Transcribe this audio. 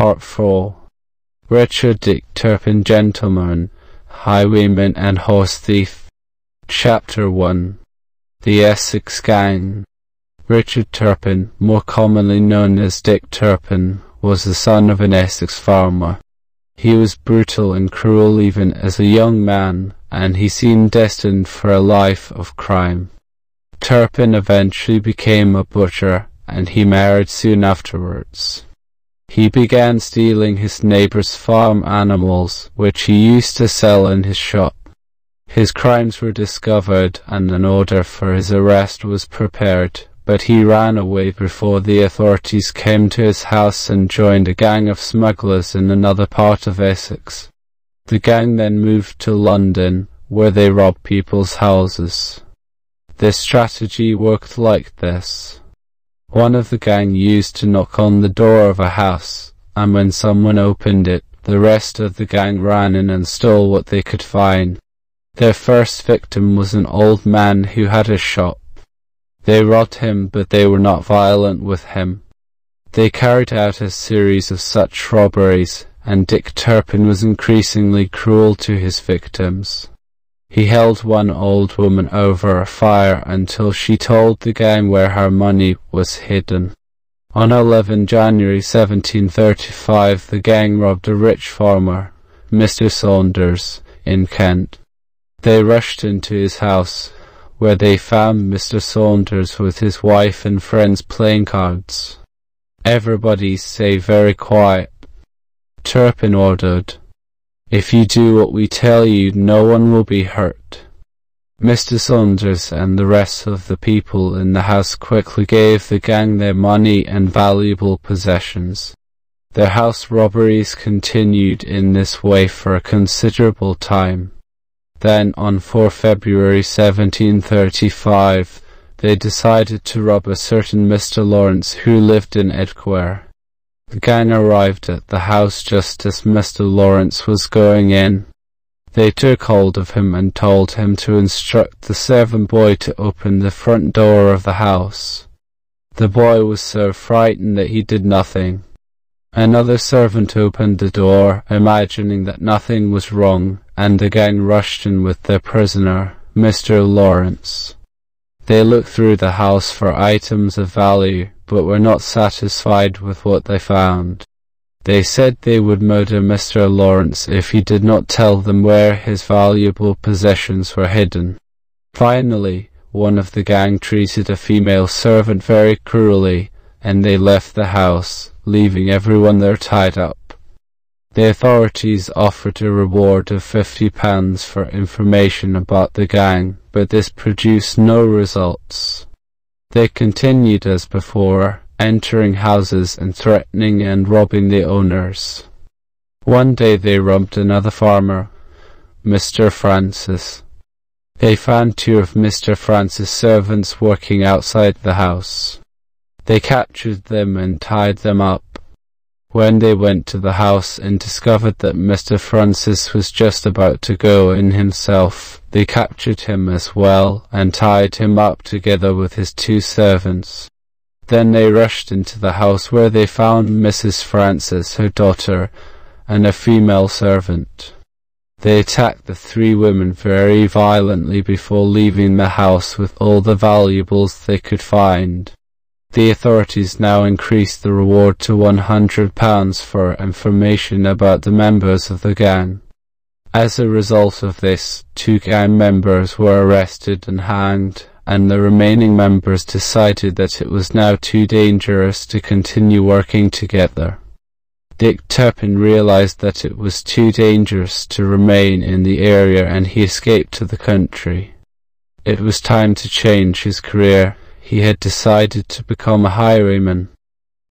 Part 4. Richard Dick Turpin, Gentleman, Highwayman and Horse Thief. Chapter 1. The Essex Gang. Richard Turpin, more commonly known as Dick Turpin, was the son of an Essex farmer. He was brutal and cruel even as a young man, and he seemed destined for a life of crime. Turpin eventually became a butcher, and he married soon afterwards. He began stealing his neighbours' farm animals, which he used to sell in his shop. His crimes were discovered, and an order for his arrest was prepared, but he ran away before the authorities came to his house and joined a gang of smugglers in another part of Essex. The gang then moved to London, where they robbed people's houses. This strategy worked like this. One of the gang used to knock on the door of a house, and when someone opened it, the rest of the gang ran in and stole what they could find. Their first victim was an old man who had a shop. They robbed him, but they were not violent with him. They carried out a series of such robberies, and Dick Turpin was increasingly cruel to his victims. He held one old woman over a fire until she told the gang where her money was hidden. On 11 January 1735, the gang robbed a rich farmer, Mr. Saunders, in Kent. They rushed into his house, where they found Mr. Saunders with his wife and friends playing cards. "Everybody stay very quiet," Turpin ordered. "If you do what we tell you, no one will be hurt." Mr. Saunders and the rest of the people in the house quickly gave the gang their money and valuable possessions. Their house robberies continued in this way for a considerable time. Then, on 4 February 1735, they decided to rob a certain Mr. Lawrence who lived in Edgware. The gang arrived at the house just as Mr. Lawrence was going in. They took hold of him and told him to instruct the servant boy to open the front door of the house. The boy was so frightened that he did nothing. Another servant opened the door, imagining that nothing was wrong, and the gang rushed in with their prisoner, Mr. Lawrence. They looked through the house for items of value, but were not satisfied with what they found. They said they would murder Mr. Lawrence if he did not tell them where his valuable possessions were hidden. Finally, one of the gang treated a female servant very cruelly, and they left the house, leaving everyone there tied up. The authorities offered a reward of £50 for information about the gang, but this produced no results. They continued as before, entering houses and threatening and robbing the owners. One day they robbed another farmer, Mr. Francis. They found 2 of Mr. Francis' servants working outside the house. They captured them and tied them up. When they went to the house and discovered that Mr. Francis was just about to go in himself, they captured him as well and tied him up together with his 2 servants. Then they rushed into the house where they found Mrs. Francis, her daughter, and a female servant. They attacked the 3 women very violently before leaving the house with all the valuables they could find. The authorities now increased the reward to £100 for information about the members of the gang. As a result of this, 2 gang members were arrested and hanged, and the remaining members decided that it was now too dangerous to continue working together. Dick Turpin realized that it was too dangerous to remain in the area, and he escaped to the country. It was time to change his career. He had decided to become a highwayman.